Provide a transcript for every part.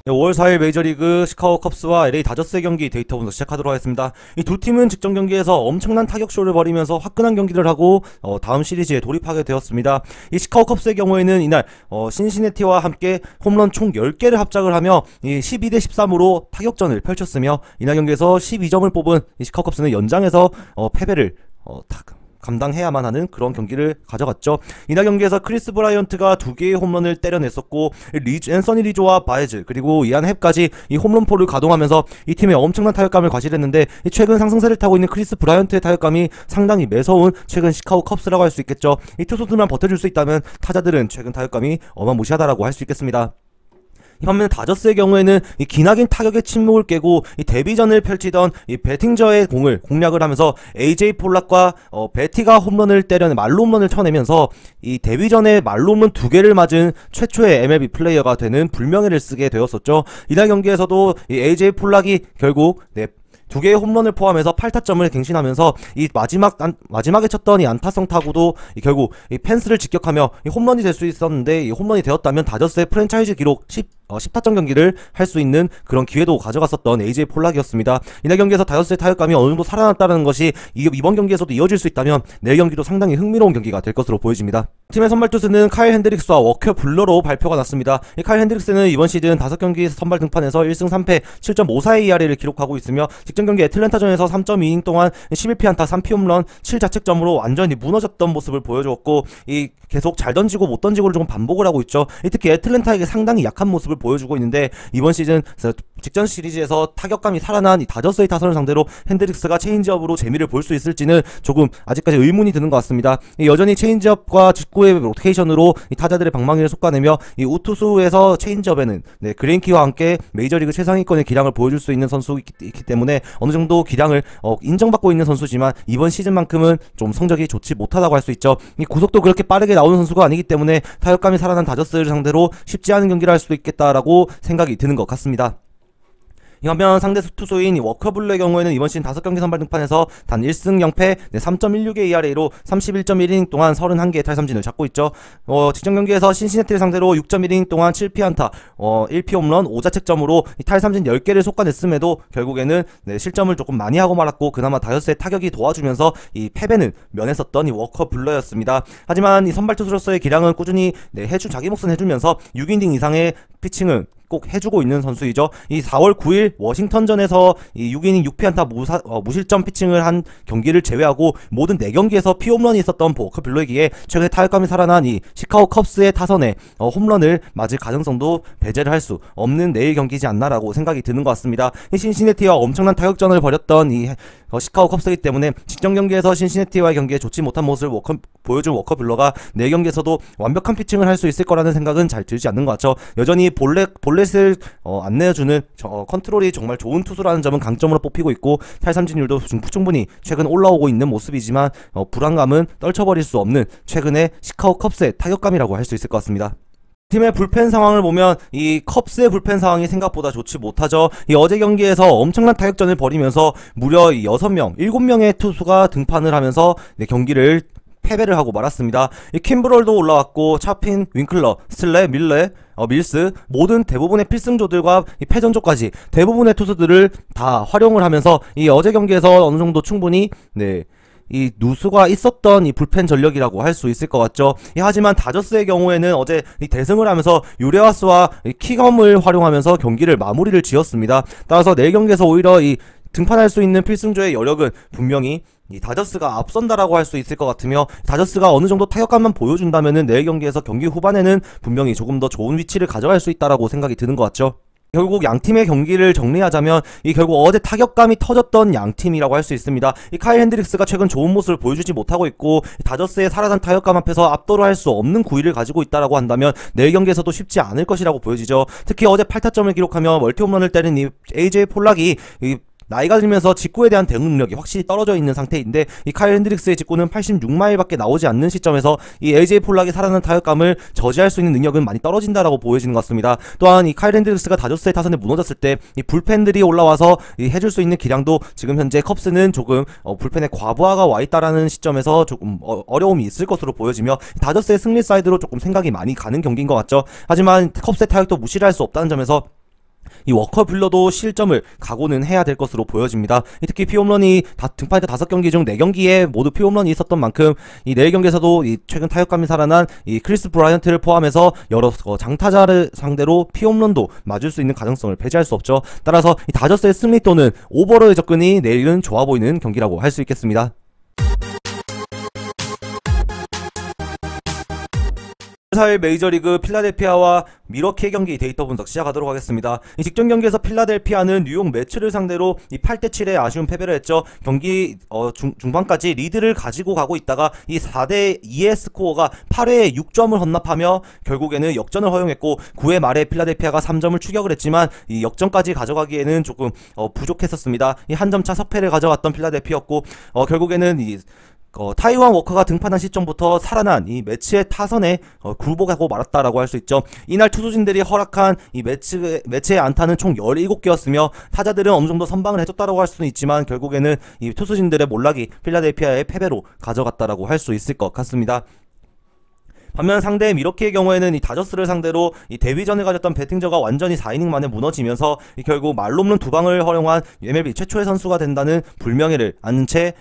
네, 5월 4일 메이저리그 시카고 컵스와 LA 다저스의 경기 데이터 분석 시작하도록 하겠습니다. 이 두 팀은 직전 경기에서 엄청난 타격쇼를 벌이면서 화끈한 경기를 하고 다음 시리즈에 돌입하게 되었습니다. 이 시카고 컵스의 경우에는 이날 신시내티와 함께 홈런 총 10개를 합작을 하며 이 12대 13으로 타격전을 펼쳤으며 이날 경기에서 12점을 뽑은 이 시카고 컵스는 연장에서 패배를 감당해야만 하는 그런 경기를 가져갔죠. 이날 경기에서 크리스 브라이언트가 2개의 홈런을 때려냈었고 앤서니 리조와 바에즈 그리고 이안 헵까지 이 홈런포를 가동하면서 이 팀의 엄청난 타격감을 과시했는데 최근 상승세를 타고 있는 크리스 브라이언트의 타격감이 상당히 매서운 최근 시카고 컵스라고 할 수 있겠죠. 이 투수들만 버텨줄 수 있다면 타자들은 최근 타격감이 어마무시하다라고 할 수 있겠습니다. 반면 다저스의 경우에는 이 기나긴 타격의 침묵을 깨고 이 데뷔전을 펼치던 이 배팅저의 공을 공략을 하면서 AJ 폴락과 베티가 말로 홈런을 쳐내면서 이 데뷔전에 말로 홈런 2개를 맞은 최초의 MLB 플레이어가 되는 불명예를 쓰게 되었었죠. 이날 경기에서도 이 AJ 폴락이 결국 2개의 홈런을 포함해서 8타점을 갱신하면서 이 마지막에 쳤던 이 안타성 타구도 결국 이 펜스를 직격하며 이 홈런이 될 수 있었는데 이 홈런이 되었다면 다저스의 프랜차이즈 기록 10타점 경기를 할 수 있는 그런 기회도 가져갔었던 AJ 폴락이었습니다. 이날 경기에서 다저스의 타격감이 어느 정도 살아났다는 것이 이번 경기에서도 이어질 수 있다면 내일 경기도 상당히 흥미로운 경기가 될 것으로 보여집니다. 팀의 선발 투수는 카일 핸드릭스와 워커 블러로 발표가 났습니다. 이 카일 핸드릭스는 이번 시즌 5경기 선발 등판에서 1승 3패 7.54의 ERA를 기록하고 있으며 직전 경기 애틀랜타전에서 3.2이닝 동안 11피안타 3피홈런 7자책점으로 완전히 무너졌던 모습을 보여주었고 이 계속 잘 던지고 못 던지고를 조금 반복을 하고 있죠. 특히 애틀랜타에게 상당히 약한 모습을 보여주고 있는데 이번 시즌 직전 시리즈에서 타격감이 살아난 이 다저스의 타선을 상대로 핸드릭스가 체인지업으로 재미를 볼 수 있을지는 조금 아직까지 의문이 드는 것 같습니다. 여전히 체인지업과 직구의 로테이션으로 이 타자들의 방망이를 솎아내며 이 우투수에서 체인지업에는 그레인키와 함께 메이저리그 최상위권의 기량을 보여줄 수 있는 선수이기 때문에 어느 정도 기량을 인정받고 있는 선수지만 이번 시즌만큼은 좀 성적이 좋지 못하다고 할 수 있죠. 이 구속도 그렇게 빠르게 나오는 선수가 아니기 때문에 타격감이 살아난 다저스를 상대로 쉽지 않은 경기를 할 수도 있겠다라고 생각이 드는 것 같습니다. 반면 상대 투수인 워커 블러의 경우에는 이번 시즌 5경기 선발 등판에서 단 1승 0패 3.16의 ERA로 31.1이닝 동안 31개의 탈삼진을 잡고 있죠. 직전 경기에서 신시내티를 상대로 6.1이닝 동안 7피안타 1피 홈런 5자책점으로 탈삼진 10개를 솎아냈음에도 결국에는 실점을 조금 많이 하고 말았고 그나마 다저스의 타격이 도와주면서 이 패배는 면했었던 이 워커 블러였습니다. 하지만 이 선발 투수로서의 기량은 꾸준히 자기 몫은 해주면서 6이닝 이상의 피칭은 꼭 해주고 있는 선수이죠. 이 4월 9일 워싱턴전에서 이 6이닝 6피안타 무실점 피칭을 한 경기를 제외하고 모든 4경기에서 피홈런이 있었던 워커 블러에게 최근에 타격감이 살아난 이 시카고 컵스의 타선에 홈런을 맞을 가능성도 배제를 할 수 없는 내일 경기지 않나라고 생각이 드는 것 같습니다. 이 신시내티와 엄청난 타격전을 벌였던 이 시카고 컵스이기 때문에 직전 경기에서 신시내티와의 경기에 좋지 못한 모습을 보여준 워커 블러가 내일 경기에서도 완벽한 피칭을 할 수 있을 거라는 생각은 잘 들지 않는 것 같죠. 여전히 볼넷을 안 내주는 컨트롤이 정말 좋은 투수라는 점은 강점으로 뽑히고 있고 탈삼진율도 충분히 최근 올라오고 있는 모습이지만 불안감은 떨쳐버릴 수 없는 최근의 시카고 컵스의 타격감이라고 할 수 있을 것 같습니다. 팀의 불펜 상황을 보면 이 컵스의 불펜 상황이 생각보다 좋지 못하죠. 이 어제 경기에서 엄청난 타격전을 벌이면서 무려 7명의 투수가 등판을 하면서 경기를 패배를 하고 말았습니다. 이 킴브럴도 올라왔고 차핀, 윙클러, 스틀레, 밀스 모든 대부분의 필승조들과 이 패전조까지 대부분의 투수들을 다 활용을 하면서 이 어제 경기에서 어느 정도 충분히 이 누수가 있었던 이 불펜 전력이라고 할 수 있을 것 같죠. 하지만 다저스의 경우에는 어제 이 대승을 하면서 유레아스와 키검을 활용하면서 경기를 마무리를 지었습니다. 따라서 내일 경기에서 오히려 이 등판할 수 있는 필승조의 여력은 분명히 이 다저스가 앞선다라고 할 수 있을 것 같으며 다저스가 어느 정도 타격감만 보여준다면은 내일 경기에서 경기 후반에는 분명히 조금 더 좋은 위치를 가져갈 수 있다라고 생각이 드는 것 같죠. 결국 양팀의 경기를 정리하자면 결국 어제 타격감이 터졌던 양팀이라고 할 수 있습니다. 이 카일 핸드릭스가 최근 좋은 모습을 보여주지 못하고 있고 다저스의 살아난 타격감 앞에서 압도를 할 수 없는 구위를 가지고 있다라고 한다면 내일 경기에서도 쉽지 않을 것이라고 보여지죠. 특히 어제 8타점을 기록하며 멀티홈런을 때린 이 AJ 폴락이 나이가 들면서 직구에 대한 대응 능력이 확실히 떨어져 있는 상태인데 이 카일 핸드릭스의 직구는 86마일밖에 나오지 않는 시점에서 이 AJ 폴락이 살아나는 타격감을 저지할 수 있는 능력은 많이 떨어진다라고 보여지는 것 같습니다. 또한 이 카일 핸드릭스가 다저스의 타선에 무너졌을 때 이 불펜들이 올라와서 해줄 수 있는 기량도 지금 현재 컵스는 조금 불펜에 과부하가 와 있다라는 시점에서 조금 어려움이 있을 것으로 보여지며 다저스의 승리 사이드로 조금 생각이 많이 가는 경기인 것 같죠. 하지만 컵스의 타격도 무시를 할 수 없다는 점에서 이 워커 뷰러도 실점을 각오는 해야 될 것으로 보여집니다. 특히 피홈런이 등판했던 5경기 중 4경기에 모두 피홈런이 있었던 만큼 이 내일 경기에서도 이 최근 타격감이 살아난 이 크리스 브라이언트를 포함해서 여러 장타자를 상대로 피홈런도 맞을 수 있는 가능성을 배제할 수 없죠. 따라서 이 다저스의 승리 또는 오버로의 접근이 내일은 좋아 보이는 경기라고 할 수 있겠습니다. 4일 메이저리그 필라델피아와 미러키의 경기 데이터 분석 시작하도록 하겠습니다. 이 직전 경기에서 필라델피아는 뉴욕 매츠를 상대로 이 8대7의 아쉬운 패배를 했죠. 경기 중반까지 리드를 가지고 가고 있다가 이 4대2의 스코어가 8회에 6점을 헌납하며 결국에는 역전을 허용했고 9회 말에 필라델피아가 3점을 추격을 했지만 이 역전까지 가져가기에는 조금 부족했었습니다. 이 한 점차 석패를 가져갔던 필라델피아였고 결국에는 이 타이완 워커가 등판한 시점부터 살아난 이 매치의 타선에 굴복하고 말았다라고 할 수 있죠. 이날 투수진들이 허락한 이 매치의 안타는 총 17개였으며 타자들은 어느 정도 선방을 해줬다라고 할 수는 있지만 결국에는 이 투수진들의 몰락이 필라델피아의 패배로 가져갔다라고 할 수 있을 것 같습니다. 반면 상대 미러키의 경우에는 이 다저스를 상대로 이 데뷔전에 가졌던 배팅저가 완전히 4이닝 만에 무너지면서 결국 말로 없는 두 방을 허용한 MLB 최초의 선수가 된다는 불명예를 안은 채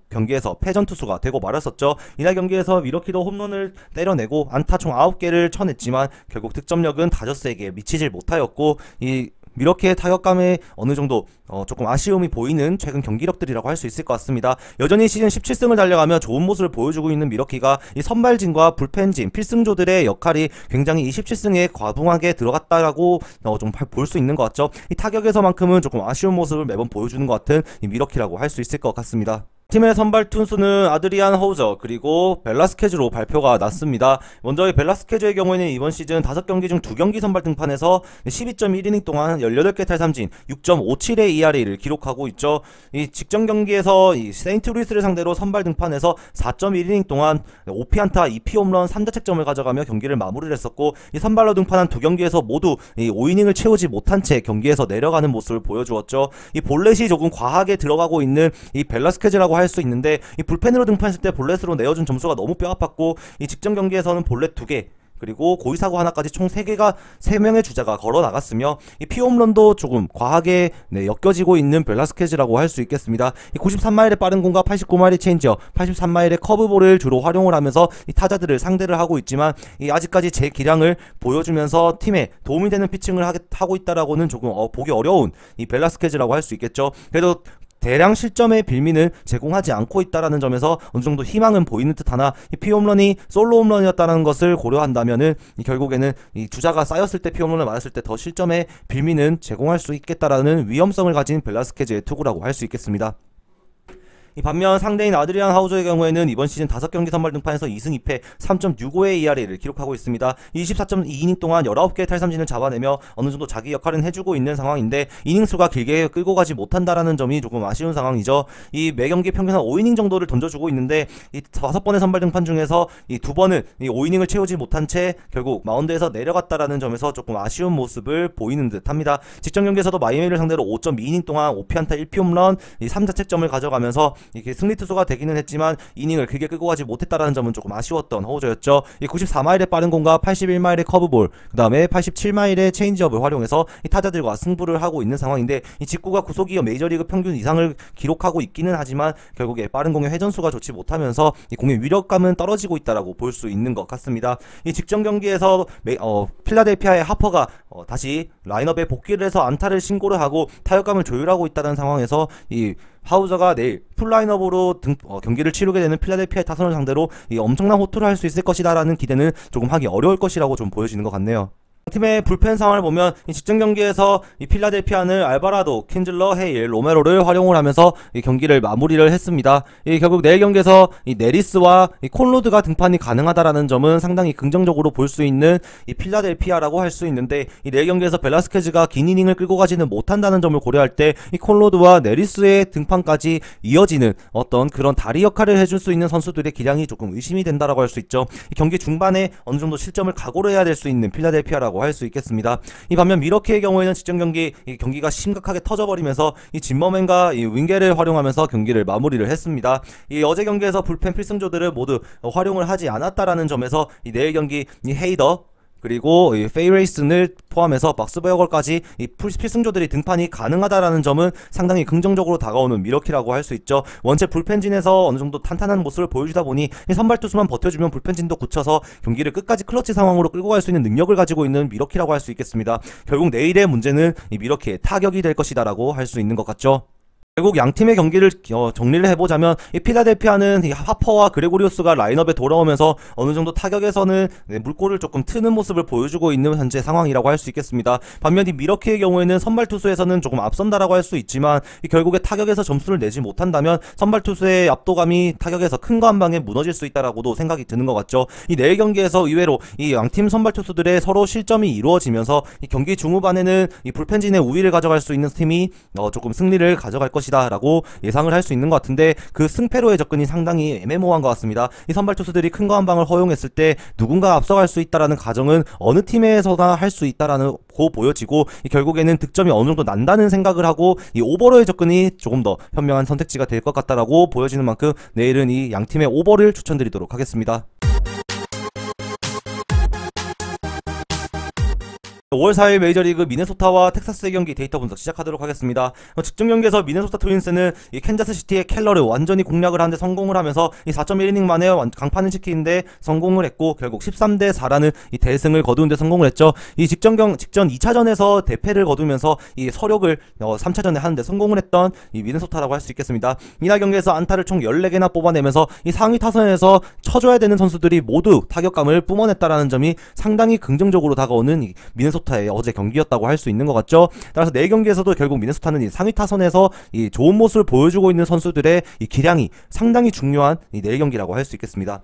경기에서 패전 투수가 되고 말았었죠. 이날 경기에서 미러키도 홈런을 때려내고 안타 총 9개를 쳐냈지만 결국 득점력은 다저스에게 미치질 못하였고 이 미러키의 타격감에 어느 정도 조금 아쉬움이 보이는 최근 경기력들이라고 할 수 있을 것 같습니다. 여전히 시즌 17승을 달려가며 좋은 모습을 보여주고 있는 미러키가 이 선발진과 불펜진, 필승조들의 역할이 굉장히 이 17승에 과분하게 들어갔다라고 좀 볼 수 있는 것 같죠. 이 타격에서만큼은 조금 아쉬운 모습을 매번 보여주는 것 같은 이 미러키라고 할 수 있을 것 같습니다. 팀의 선발 투수는 아드리안 허우저 그리고 벨라스케즈로 발표가 났습니다. 먼저 이 벨라스케즈의 경우에는 이번 시즌 5경기 중 2경기 선발 등판해서 12.1이닝 동안 18개 탈삼진 6.57의 ERA를 기록하고 있죠. 이 직전 경기에서 이 세인트루이스를 상대로 선발 등판해서 4.1이닝 동안 5피안타 2피홈런 3자책점을 가져가며 경기를 마무리를 했었고 이 선발로 등판한 2경기에서 모두 이 5이닝을 채우지 못한 채 경기에서 내려가는 모습을 보여주었죠. 이 볼넷이 조금 과하게 들어가고 있는 이 벨라스케즈라고 할 수 있는데 이 불펜으로 등판했을 때 볼넷으로 내어준 점수가 너무 뼈아팠고 이 직전 경기에서는 볼넷 2개 그리고 고의사고 하나까지 총 3명의 주자가 걸어 나갔으며 이 피홈런도 조금 과하게 엮여지고 있는 벨라스케즈라고 할 수 있겠습니다. 이 93마일의 빠른 공과 89마일의 체인지업, 83마일의 커브볼을 주로 활용을 하면서 이 타자들을 상대를 하고 있지만 이 아직까지 제 기량을 보여주면서 팀에 도움이 되는 피칭을 하고 있다라고는 조금 보기 어려운 이 벨라스케즈라고 할 수 있겠죠. 그래도 대량 실점의 빌미는 제공하지 않고 있다라는 점에서 어느 정도 희망은 보이는 듯하나 이 피홈런이 솔로 홈런이었다는 것을 고려한다면은 결국에는 이 주자가 쌓였을 때 피홈런을 맞았을 때 더 실점의 빌미는 제공할 수 있겠다라는 위험성을 가진 벨라스케즈의 투구라고 할 수 있겠습니다. 이 반면 상대인 아드리안 하우저의 경우에는 이번 시즌 5경기 선발 등판에서 2승 2패 3.65의 ERA를 기록하고 있습니다. 24.2이닝 동안 19개의 탈삼진을 잡아내며 어느 정도 자기 역할은 해주고 있는 상황인데 이닝 수가 길게 끌고 가지 못한다라는 점이 조금 아쉬운 상황이죠. 이 매경기 평균 한 5이닝 정도를 던져주고 있는데 이 5번의 선발 등판 중에서 이 2번은 이 5이닝을 채우지 못한 채 결국 마운드에서 내려갔다라는 점에서 조금 아쉬운 모습을 보이는 듯합니다. 직전 경기에서도 마이애미를 상대로 5.2이닝 동안 5피안타 1피홈런 이 3자책점을 가져가면서 이렇게 승리 투수가 되기는 했지만 이닝을 길게 끌고 가지 못했다라는 점은 조금 아쉬웠던 허우저였죠. 이 94마일의 빠른 공과 81마일의 커브볼, 그 다음에 87마일의 체인지업을 활용해서 이 타자들과 승부를 하고 있는 상황인데 이 직구가 구속이어 메이저리그 평균 이상을 기록하고 있기는 하지만 결국에 빠른 공의 회전수가 좋지 못하면서 이 공의 위력감은 떨어지고 있다라고 볼 수 있는 것 같습니다. 이 직전 경기에서 필라델피아의 하퍼가 다시 라인업에 복귀를 해서 안타를 신고를 하고 타격감을 조율하고 있다는 상황에서 이 하우저가 내일 풀라인업으로 경기를 치르게 되는 필라델피아의 타선을 상대로 이 엄청난 호투를 할 수 있을 것이다라는 기대는 조금 하기 어려울 것이라고 좀 보여지는 것 같네요. 팀의 불펜 상황을 보면 이 직전 경기에서 이 필라델피아는 알바라도, 킨즐러, 헤일, 로메로를 활용을 하면서 이 경기를 마무리를 했습니다. 이 결국 내일 경기에서 이 네리스와 이 콘로드가 등판이 가능하다라는 점은 상당히 긍정적으로 볼 수 있는 이 필라델피아라고 할 수 있는데 이 내일 경기에서 벨라스케즈가 긴 이닝을 끌고 가지는 못한다는 점을 고려할 때 이 콘로드와 네리스의 등판까지 이어지는 어떤 그런 다리 역할을 해줄 수 있는 선수들의 기량이 조금 의심이 된다라고 할 수 있죠. 이 경기 중반에 어느 정도 실점을 각오를 해야 될 수 있는 필라델피아라고 할 수 있겠습니다. 이 반면 미러키의 경우에는 직전 경기가 심각하게 터져버리면서 이 짐머맨과 이 윙게를 활용하면서 경기를 마무리를 했습니다. 이 어제 경기에서 불펜 필승조들을 모두 활용을 하지 않았다라는 점에서 이 내일 경기 이 헤이더 그리고 이 페이레이슨을 포함해서 박스버거까지 이 필승조들이 등판이 가능하다라는 점은 상당히 긍정적으로 다가오는 미러키라고 할 수 있죠. 원체 불펜진에서 어느 정도 탄탄한 모습을 보여주다 보니 이 선발 투수만 버텨주면 불펜진도 굳혀서 경기를 끝까지 클러치 상황으로 끌고 갈 수 있는 능력을 가지고 있는 미러키라고 할 수 있겠습니다. 결국 내일의 문제는 이 미러키의 타격이 될 것이다라고 할 수 있는 것 같죠. 결국 양팀의 경기를 정리를 해보자면 이 필라델피아는 이 하퍼와 그레고리우스가 라인업에 돌아오면서 어느정도 타격에서는 물꼬를 조금 트는 모습을 보여주고 있는 현재 상황이라고 할 수 있겠습니다. 반면 이 미러키의 경우에는 선발 투수에서는 조금 앞선다라고 할 수 있지만 이 결국에 타격에서 점수를 내지 못한다면 선발 투수의 압도감이 타격에서 큰 거 한 방에 무너질 수 있다라고도 생각이 드는 것 같죠. 이 내일 경기에서 의외로 이 양팀 선발 투수들의 서로 실점이 이루어지면서 이 경기 중후반에는 이 불펜진의 우위를 가져갈 수 있는 팀이 조금 승리를 가져갈 것이다 라고 예상을 할 수 있는 것 같은데, 그 승패로의 접근이 상당히 애매모호한 것 같습니다. 이 선발 투수들이 큰 거 한 방을 허용했을 때 누군가 앞서갈 수 있다라는 가정은 어느 팀에서나 할 수 있다라는 고 보여지고, 이 결국에는 득점이 어느 정도 난다는 생각을 하고 이 오버로의 접근이 조금 더 현명한 선택지가 될 것 같다라고 보여지는 만큼 내일은 이 양팀의 오버를 추천드리도록 하겠습니다. 5월 4일 메이저리그 미네소타와 텍사스의 경기 데이터 분석 시작하도록 하겠습니다. 직전 경기에서 미네소타 트윈스는 이 캔자스시티의 켈러를 완전히 공략을 하는데 성공을 하면서 이 4.1이닝 만에 강판을 시키는데 성공을 했고, 결국 13대 4라는 이 대승을 거두는데 성공을 했죠. 이 직전 2차전에서 대패를 거두면서 이 서력을 3차전에 하는데 성공을 했던 이 미네소타라고 할 수 있겠습니다. 이날 경기에서 안타를 총 14개나 뽑아내면서 이 상위 타선에서 쳐줘야 되는 선수들이 모두 타격감을 뿜어냈다라는 점이 상당히 긍정적으로 다가오는 이 미네소타의 어제 경기였다고 할 수 있는 것 같죠. 따라서 내일 경기에서도 결국 미네소타는 이 상위 타선에서 이 좋은 모습을 보여주고 있는 선수들의 이 기량이 상당히 중요한 이 내일 경기라고 할 수 있겠습니다.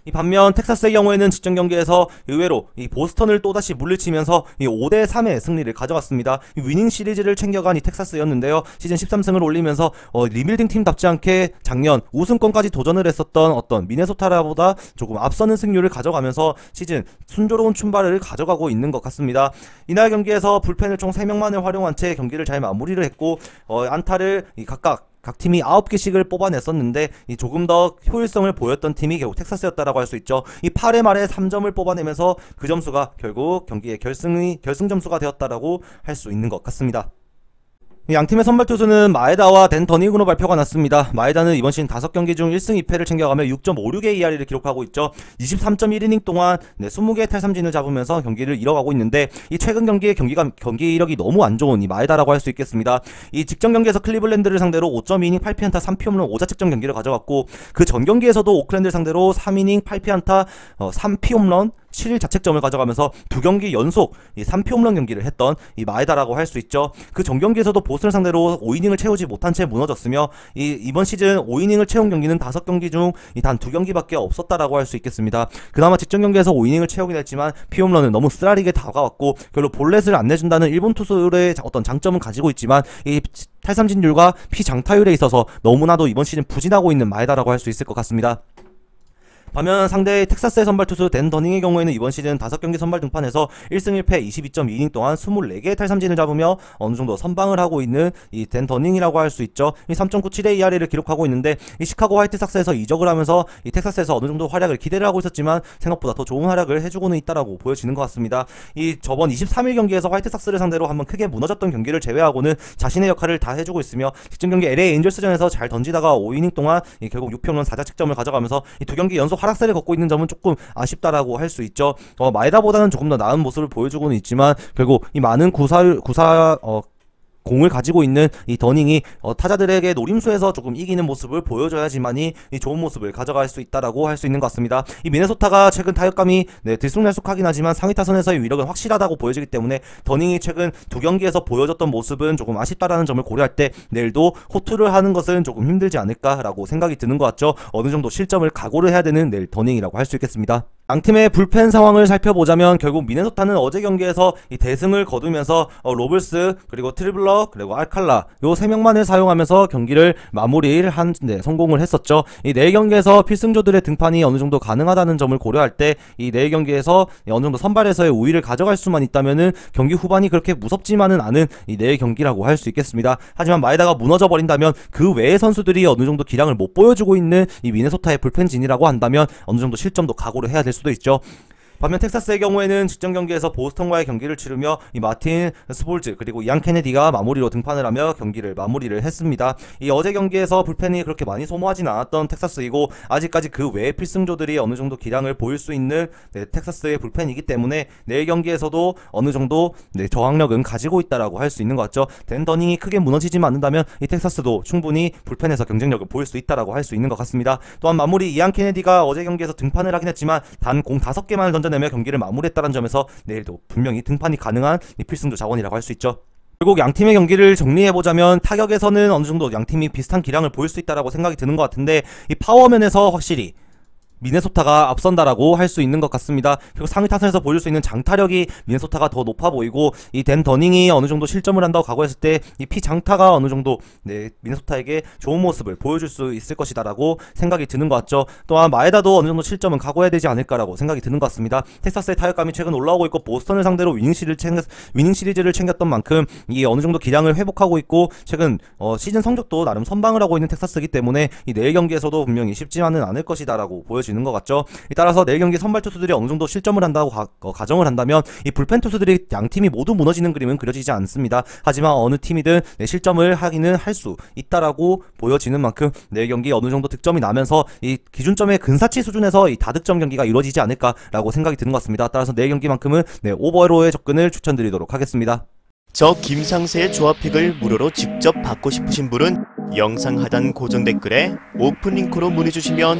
이 반면 텍사스의 경우에는 직전 경기에서 의외로 이 보스턴을 또다시 물리치면서 이 5대 3의 승리를 가져갔습니다. 이 위닝 시리즈를 챙겨간 이 텍사스였는데요. 시즌 13승을 올리면서 리빌딩 팀답지 않게 작년 우승권까지 도전을 했었던 어떤 미네소타라보다 조금 앞서는 승률을 가져가면서 시즌 순조로운 출발을 가져가고 있는 것 같습니다. 이날 경기에서 불펜을 총 3명만을 활용한 채 경기를 잘 마무리를 했고, 안타를 각 팀이 9개씩을 뽑아냈었는데 이 조금 더 효율성을 보였던 팀이 결국 텍사스였다라고 할 수 있죠. 이 8회 말에 3점을 뽑아내면서 그 점수가 결국 경기의 결승 점수가 되었다라고 할 수 있는 것 같습니다. 양팀의 선발 투수는 마에다와 댄 더닝으로 발표가 났습니다. 마에다는 이번 시즌 5경기 중 1승 2패를 챙겨가며 6.56의 ERA를 기록하고 있죠. 23.1이닝 동안 20개의 탈삼진을 잡으면서 경기를 이뤄가고 있는데, 이 최근 경기의 경기 이력이 너무 안 좋은 이 마에다라고 할 수 있겠습니다. 이 직전 경기에서 클리블랜드를 상대로 5.2이닝 8피안타 3피홈런 5자책점 경기를 가져갔고, 그 전 경기에서도 오클랜드를 상대로 3이닝 8피안타 3피홈런 7자책점을 가져가면서 2경기 연속 이 3피홈런 경기를 했던 이 마에다라고 할 수 있죠. 그 전 경기에서도 보스턴을 상대로 5이닝을 채우지 못한 채 무너졌으며, 이번 시즌 5이닝을 채운 경기는 5경기 중 단 2경기밖에 없었다라고 할 수 있겠습니다. 그나마 직전 경기에서 5이닝을 채우긴 했지만 피홈런은 너무 쓰라리게 다가왔고, 별로 볼넷을 안 내준다는 일본 투수의 어떤 장점은 가지고 있지만 이 탈삼진율과 피장타율에 있어서 너무나도 이번 시즌 부진하고 있는 마에다라고 할 수 있을 것 같습니다. 반면 상대의 텍사스의 선발 투수 댄 더닝의 경우에는 이번 시즌 5경기 선발 등판에서 1승 1패 22.2이닝 동안 24개의 탈삼진을 잡으며 어느 정도 선방을 하고 있는 이 댄 더닝이라고 할 수 있죠. 이 3.97의 ERA를 기록하고 있는데, 이 시카고 화이트삭스에서 이적을 하면서 이 텍사스에서 어느 정도 활약을 기대를 하고 있었지만 생각보다 더 좋은 활약을 해주고는 있다라고 보여지는 것 같습니다. 이 저번 23일 경기에서 화이트삭스를 상대로 한번 크게 무너졌던 경기를 제외하고는 자신의 역할을 다 해주고 있으며, 직전 경기 LA 엔젤스전에서 잘 던지다가 5이닝 동안 결국 6홈런 4자책점을 가져가면서 이 2경기 연속 하락세를 걷고 있는 점은 조금 아쉽다라고 할 수 있죠. 마에다보다는 조금 더 나은 모습을 보여주고는 있지만, 결국 이 많은 공을 가지고 있는 이 더닝이 타자들에게 노림수에서 조금 이기는 모습을 보여줘야지만이 이 좋은 모습을 가져갈 수 있다라고 할 수 있는 것 같습니다. 이 미네소타가 최근 타격감이 들쑥날쑥하긴 하지만 상위 타선에서의 위력은 확실하다고 보여지기 때문에 더닝이 최근 2경기에서 보여줬던 모습은 조금 아쉽다라는 점을 고려할 때 내일도 호투를 하는 것은 조금 힘들지 않을까라고 생각이 드는 것 같죠. 어느 정도 실점을 각오를 해야 되는 내일 더닝이라고 할 수 있겠습니다. 양팀의 불펜 상황을 살펴보자면 결국 미네소타는 어제 경기에서 이 대승을 거두면서 로블스 그리고 트리블러 그리고 알칼라 요 3명만을 사용하면서 경기를 마무리를 하는데 성공을 했었죠. 이 내일 경기에서 필승조들의 등판이 어느 정도 가능하다는 점을 고려할 때 이 내일 경기에서 어느 정도 선발에서의 우위를 가져갈 수만 있다면은 경기 후반이 그렇게 무섭지만은 않은 이 내일 경기라고 할 수 있겠습니다. 하지만 마에다가 무너져 버린다면 그 외의 선수들이 어느 정도 기량을 못 보여주고 있는 이 미네소타의 불펜진이라고 한다면 어느 정도 실점도 각오를 해야 될 수도 있죠. 반면 텍사스의 경우에는 직전 경기에서 보스턴과의 경기를 치르며 이 마틴 스볼즈 그리고 이안 케네디가 마무리로 등판을 하며 경기를 마무리를 했습니다. 이 어제 경기에서 불펜이 그렇게 많이 소모하진 않았던 텍사스이고 아직까지 그 외의 필승조들이 어느 정도 기량을 보일 수 있는 텍사스의 불펜이기 때문에 내일 경기에서도 어느 정도 저항력은 가지고 있다라고 할 수 있는 것 같죠. 댄 더닝이 크게 무너지지만 않는다면 이 텍사스도 충분히 불펜에서 경쟁력을 보일 수 있다라고 할 수 있는 것 같습니다. 또한 마무리 이안 케네디가 어제 경기에서 등판을 하긴 했지만 단 공 5개만을 던져내며 경기를 마무리했다는 점에서 내일도 분명히 등판이 가능한 이 필승조 자원이라고 할 수 있죠. 결국 양팀의 경기를 정리해보자면 타격에서는 어느 정도 양팀이 비슷한 기량을 보일 수 있다라고 생각이 드는 것 같은데 이 파워면에서 확실히 미네소타가 앞선다라고 할 수 있는 것 같습니다. 그리고 상위 타선에서 보여줄 수 있는 장타력이 미네소타가 더 높아 보이고 이 댄 더닝이 어느 정도 실점을 한다고 각오했을 때 이 피장타가 어느 정도 미네소타에게 좋은 모습을 보여줄 수 있을 것이다라고 생각이 드는 것 같죠. 또한 마에다도 어느 정도 실점은 각오해야 되지 않을까라고 생각이 드는 것 같습니다. 텍사스의 타격감이 최근 올라오고 있고 보스턴을 상대로 위닝 시리즈를 챙겼던 만큼 이 어느 정도 기량을 회복하고 있고 최근 시즌 성적도 나름 선방을 하고 있는 텍사스이기 때문에 이 내일 경기에서도 분명히 쉽지만은 않을 것이다라고 보여지는 것 같죠. 따라서 내일 경기 선발 투수들이 어느 정도 실점을 한다고 가정을 한다면 이 불펜 투수들이 양 팀이 모두 무너지는 그림은 그려지지 않습니다. 하지만 어느 팀이든 실점을 하기는 할 수 있다라고 보여지는 만큼 내일 경기 어느 정도 득점이 나면서 이 기준점의 근사치 수준에서 이 다득점 경기가 이루어지지 않을까라고 생각이 드는 것 같습니다. 따라서 내일 경기만큼은 오버로의 접근을 추천드리도록 하겠습니다. 저 김상세의 조합픽을 무료로 직접 받고 싶으신 분은 영상 하단 고정 댓글에 오픈 링크로 문의 주시면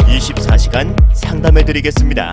24시간 상담해 드리겠습니다.